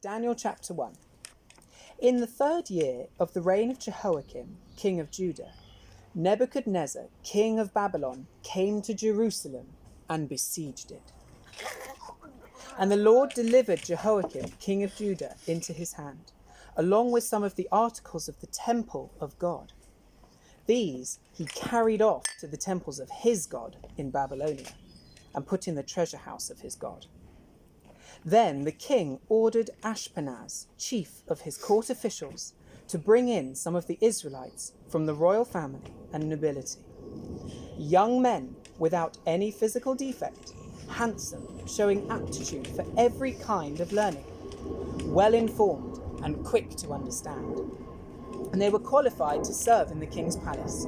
Daniel chapter 1. In the 3rd year of the reign of Jehoiakim, king of Judah, Nebuchadnezzar, king of Babylon, came to Jerusalem and besieged it. And the Lord delivered Jehoiakim, king of Judah, into his hand, along with some of the articles of the temple of God. These he carried off to the temples of his God in Babylonia, and put in the treasure house of his God. Then the king ordered Ashpenaz, chief of his court officials, to bring in some of the Israelites from the royal family and nobility. Young men without any physical defect, handsome, showing aptitude for every kind of learning, well informed and quick to understand. And they were qualified to serve in the king's palace.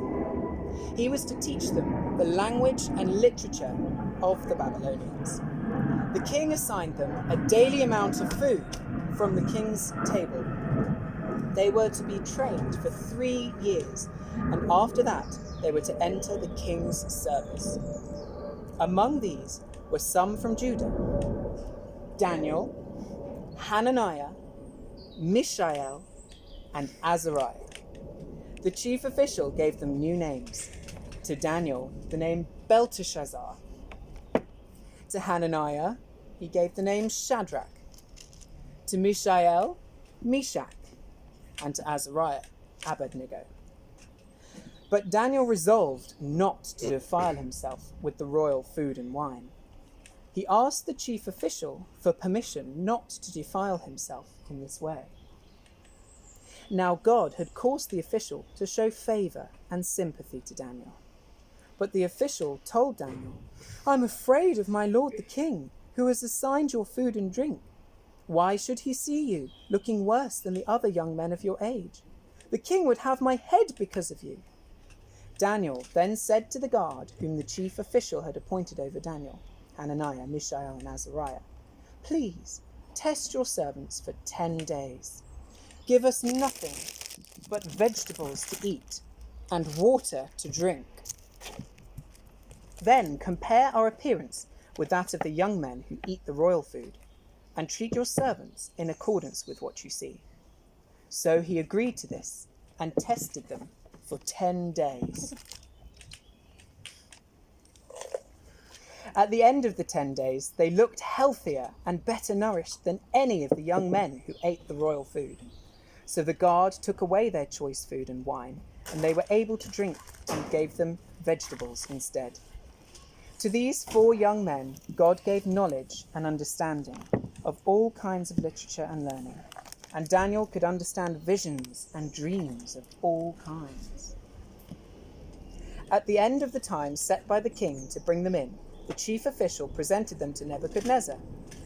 He was to teach them the language and literature of the Babylonians. The king assigned them a daily amount of food from the king's table. They were to be trained for 3 years, and after that they were to enter the king's service. Among these were some from Judah: Daniel, Hananiah, Mishael, and Azariah. The chief official gave them new names. To Daniel, the name Belteshazzar. To Hananiah, he gave the name Shadrach. To Mishael, Meshach. And to Azariah, Abednego. But Daniel resolved not to defile himself with the royal food and wine. He asked the chief official for permission not to defile himself in this way. Now God had caused the official to show favour and sympathy to Daniel. But the official told Daniel, "I'm afraid of my lord the king, who has assigned your food and drink. Why should he see you looking worse than the other young men of your age? The king would have my head because of you." Daniel then said to the guard whom the chief official had appointed over Daniel, Hananiah, Mishael, and Azariah, "Please test your servants for 10 days. Give us nothing but vegetables to eat and water to drink. Then compare our appearance with that of the young men who eat the royal food, and treat your servants in accordance with what you see." So he agreed to this and tested them for 10 days. At the end of the 10 days, they looked healthier and better nourished than any of the young men who ate the royal food. So the guard took away their choice food and wine, and they were able to drink, and gave them vegetables instead. To these 4 young men, God gave knowledge and understanding of all kinds of literature and learning, and Daniel could understand visions and dreams of all kinds. At the end of the time set by the king to bring them in, the chief official presented them to Nebuchadnezzar.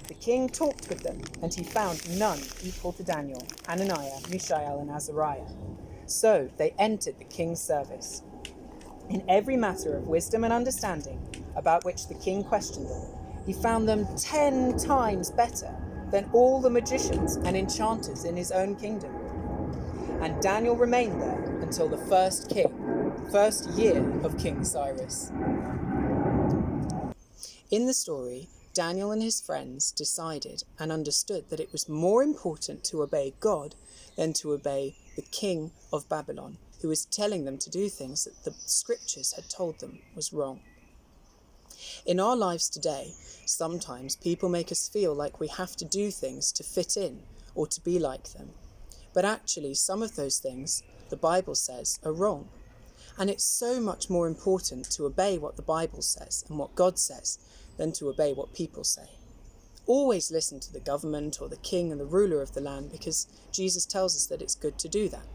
The king talked with them, and he found none equal to Daniel, Hananiah, Mishael, and Azariah. So they entered the king's service. In every matter of wisdom and understanding about which the king questioned them, he found them 10 times better than all the magicians and enchanters in his own kingdom. And Daniel remained there until the first year of King Cyrus. In the story, Daniel and his friends decided and understood that it was more important to obey God than to obey the king of Babylon, who was telling them to do things that the scriptures had told them was wrong. In our lives today, sometimes people make us feel like we have to do things to fit in or to be like them. But actually, some of those things, the Bible says, are wrong. And it's so much more important to obey what the Bible says and what God says than to obey what people say. Always listen to the government or the king and the ruler of the land, because Jesus tells us that it's good to do that.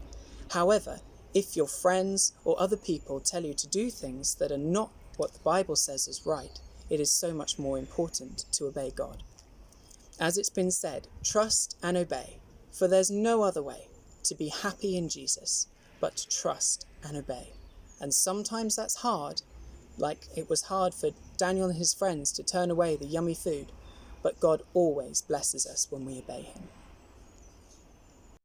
However, if your friends or other people tell you to do things that are not what the Bible says is right, it is so much more important to obey God. As it's been said, trust and obey, for there's no other way to be happy in Jesus but to trust and obey. And sometimes that's hard, like it was hard for Daniel and his friends to turn away the yummy food, but God always blesses us when we obey him.